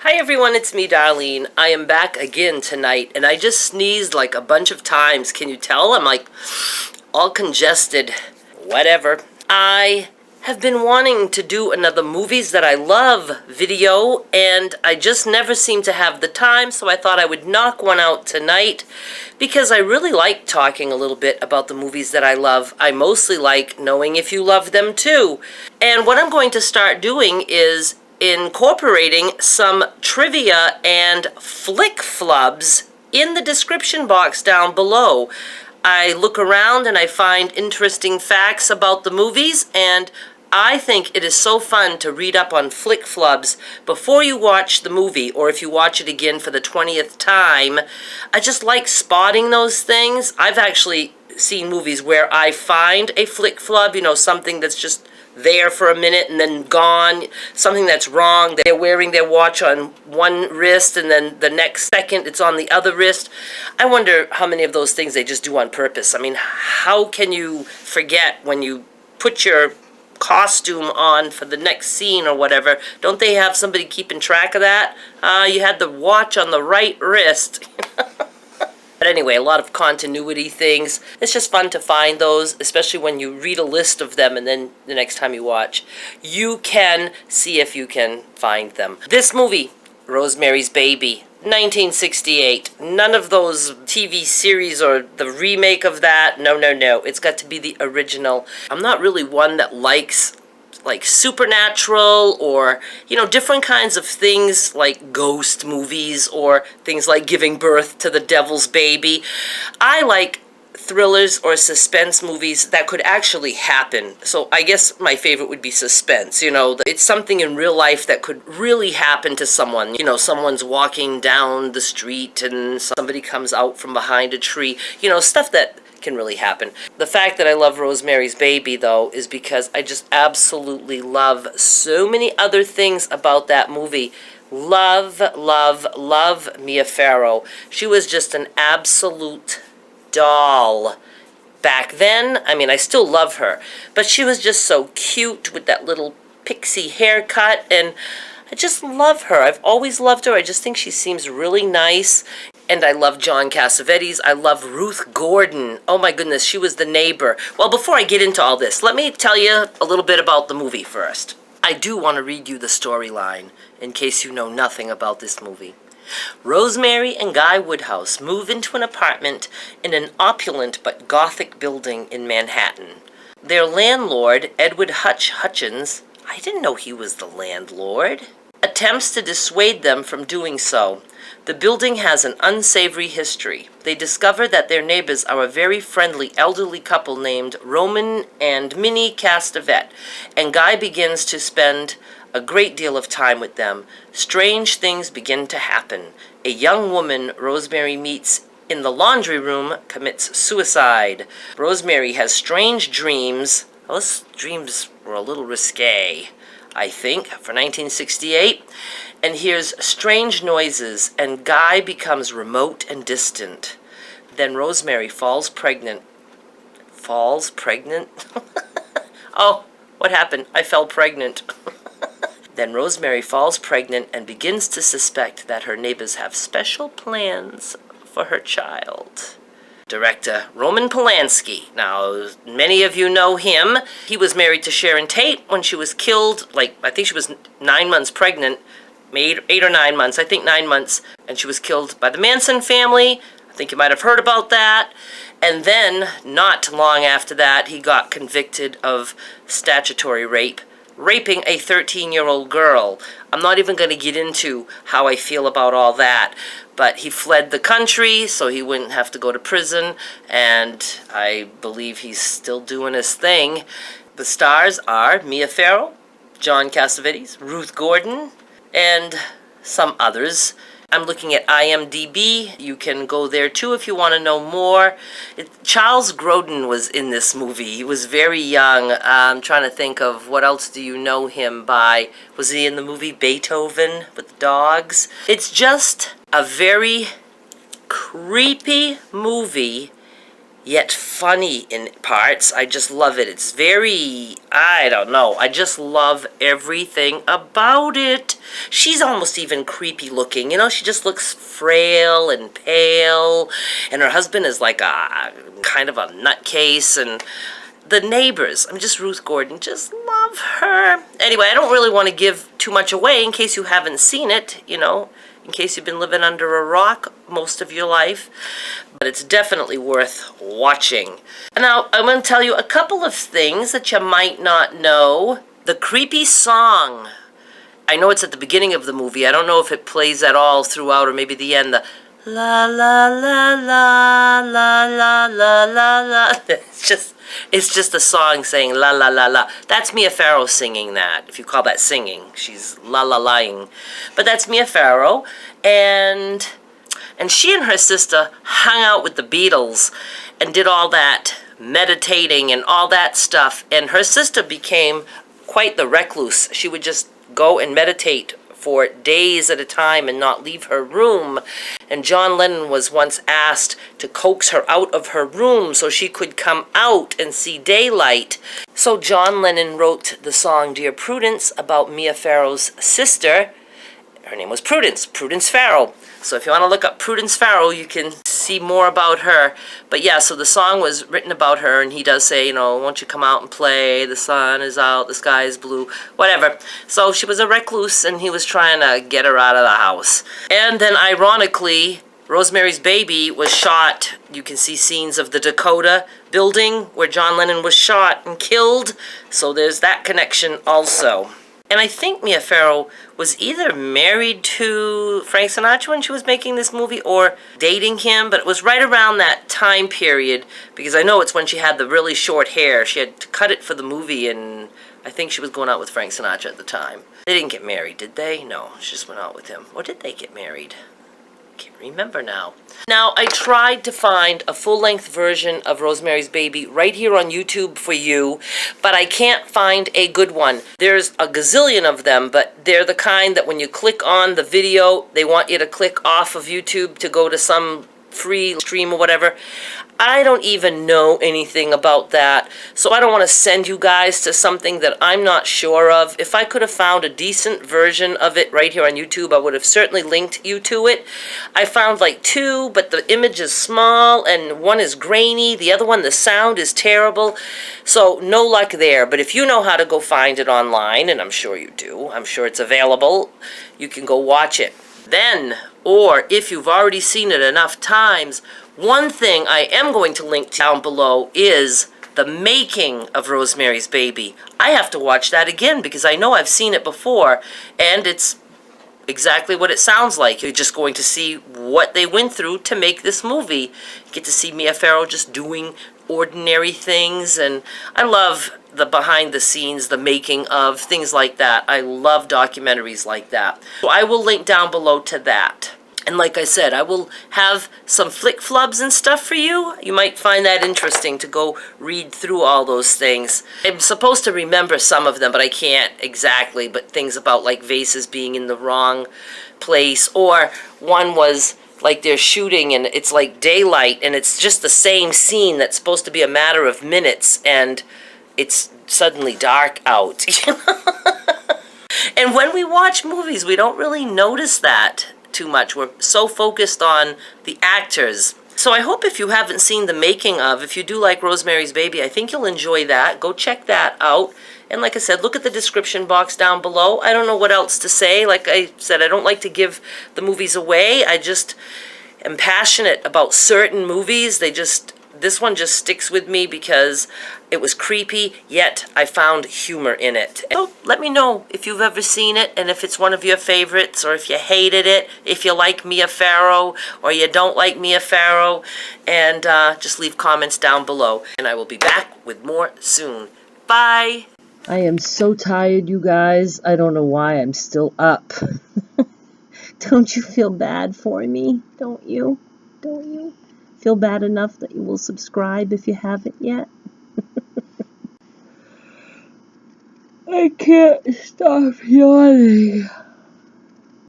Hi everyone, it's me, Darlene. I am back again tonight, and I just sneezed like a bunch of times. Can you tell? I'm like all congested. Whatever. I have been wanting to do another movies that I love video, and I just never seem to have the time, so I thought I would knock one out tonight because I really like talking a little bit about the movies that I love. I mostly like knowing if you love them too. And what I'm going to start doing is incorporating some trivia and flick flubs in the description box down below. I look around and I find interesting facts about the movies, and I think it is so fun to read up on flick flubs before you watch the movie, or if you watch it again for the 20th time. I just like spotting those things. I've actually seen movies where I find a flick flub, something that's just there for a minute and then gone, something that's wrong. They're wearing their watch on one wrist and then the next second it's on the other wrist. I wonder how many of those things they just do on purpose. I mean, how can you forget when you put your costume on for the next scene or whatever? Don't they have somebody keeping track of that? You had the watch on the right wrist. But anyway, a lot of continuity things. It's just fun to find those, especially when you read a list of them and then the next time you watch, you can see if you can find them. This movie, Rosemary's Baby, 1968. None of those TV series or the remake of that. No. It's got to be the original. I'm not really one that likes like supernatural or, different kinds of things like ghost movies or things like giving birth to the devil's baby. I like thrillers or suspense movies that could actually happen. So I guess my favorite would be suspense. It's something in real life that could really happen to someone. Someone's walking down the street and somebody comes out from behind a tree. Stuff that can really happen. The fact that I love Rosemary's Baby, though, is because I just absolutely love so many other things about that movie. Love Mia Farrow. She was just an absolute doll. Back then, I still love her, but she was just so cute with that little pixie haircut, and I just love her. I've always loved her. I just think she seems really nice. And I love John Cassavetes. I love Ruth Gordon. Oh my goodness, she was the neighbor. Well, before I get into all this, let me tell you a little bit about the movie first. I do want to read you the storyline, in case you know nothing about this movie. Rosemary and Guy Woodhouse move into an apartment in an opulent but gothic building in Manhattan. Their landlord, Edward Hutchins, I didn't know he was the landlord, attempts to dissuade them from doing so. The building has an unsavory history. They discover that their neighbors are a very friendly elderly couple named Roman and Minnie Castevet, and Guy begins to spend a great deal of time with them. Strange things begin to happen. A young woman Rosemary meets in the laundry room commits suicide. Rosemary has strange dreams. Those dreams were a little risque, I think, for 1968, and hears strange noises, and Guy becomes remote and distant. Then Rosemary falls pregnant. Falls pregnant? Oh, what happened? I fell pregnant. Then Rosemary falls pregnant and begins to suspect that her neighbors have special plans for her child. Director Roman Polanski. Now, many of you know him. He was married to Sharon Tate when she was killed, I think she was 9 months pregnant, 8 or 9 months, I think 9 months, and she was killed by the Manson family. I think you might have heard about that. And then, not long after that, he got convicted of statutory rape, raping a 13-year-old girl. I'm not even going to get into how I feel about all that, but he fled the country so he wouldn't have to go to prison, and I believe he's still doing his thing. The stars are Mia Farrow, John Cassavetes, Ruth Gordon, and some others. I'm looking at IMDb. You can go there too if you want to know more. Charles Grodin was in this movie. He was very young. I'm trying to think of what else do you know him by. Was he in the movie Beethoven with the dogs? It's just a very creepy movie, yet funny in parts. I just love it. It's very, I don't know, I just love everything about it. She's almost even creepy looking, you know, she just looks frail and pale, and her husband is like a kind of a nutcase, and the neighbors, I'm just Ruth Gordon, just love her. Anyway, I don't really want to give too much away in case you haven't seen it, you know, in case you've been living under a rock most of your life. But it's definitely worth watching. And now, I'm going to tell you a couple of things that you might not know. The creepy song. I know it's at the beginning of the movie. I don't know if it plays at all throughout or maybe the end. The la la la la la la la la la. It's just a song saying la la la la. That's Mia Farrow singing that, if you call that singing. She's la la laing. But that's Mia Farrow, and she and her sister hung out with the Beatles and did all that meditating and all that stuff, and her sister became quite the recluse. She would just go and meditate for days at a time and not leave her room. And John Lennon was once asked to coax her out of her room so she could come out and see daylight. So John Lennon wrote the song Dear Prudence about Mia Farrow's sister. Her name was Prudence Farrow. So if you want to look up Prudence Farrow, you can see more about her. But yeah, so the song was written about her, and he does say, you know, won't you come out and play? The sun is out, the sky is blue, whatever. So she was a recluse, and he was trying to get her out of the house. And then ironically, Rosemary's Baby was shot. You can see scenes of the Dakota building where John Lennon was shot and killed. So there's that connection also. And I think Mia Farrow was either married to Frank Sinatra when she was making this movie or dating him, but it was right around that time period, because I know it's when she had the really short hair. She had to cut it for the movie, and I think she was going out with Frank Sinatra at the time. They didn't get married, did they? No, she just went out with him. Or did they get married? Can't remember now. Now, I tried to find a full-length version of Rosemary's Baby right here on YouTube for you, but I can't find a good one. There's a gazillion of them, but they're the kind that when you click on the video, they want you to click off of YouTube to go to some free stream or whatever. I don't even know anything about that, so I don't want to send you guys to something that I'm not sure of. If I could have found a decent version of it right here on YouTube, I would have certainly linked you to it. I found like two, but the image is small, and one is grainy, the other one, the sound is terrible, so no luck there. But if you know how to go find it online, and I'm sure you do, I'm sure it's available, you can go watch it. Then, or if you've already seen it enough times, one thing I am going to link down below is the making of Rosemary's Baby. I have to watch that again because I know I've seen it before, and it's exactly what it sounds like. You're just going to see what they went through to make this movie. You get to see Mia Farrow just doing ordinary things, and I love the behind the scenes, the making of, things like that. I love documentaries like that. So I will link down below to that. And like I said, I will have some flick flubs and stuff for you. You might find that interesting to go read through all those things. I'm supposed to remember some of them, but I can't exactly. But things about like vases being in the wrong place. Or one was like they're shooting and it's like daylight and it's just the same scene that's supposed to be a matter of minutes and it's suddenly dark out. And when we watch movies, we don't really notice that too much. We're so focused on the actors. So I hope if you haven't seen the making of, if you do like Rosemary's Baby, I think you'll enjoy that. Go check that out. And like I said, look at the description box down below. I don't know what else to say. Like I said, I don't like to give the movies away. I just am passionate about certain movies. This one just sticks with me because it was creepy, yet I found humor in it. So let me know if you've ever seen it and if it's one of your favorites or if you hated it, if you like Mia Farrow or you don't like Mia Farrow, and just leave comments down below. And I will be back with more soon. Bye! I am so tired, you guys. I don't know why I'm still up. Don't you feel bad for me? Don't you? Don't you? Feel bad enough that you will subscribe if you haven't yet? I can't stop yawning.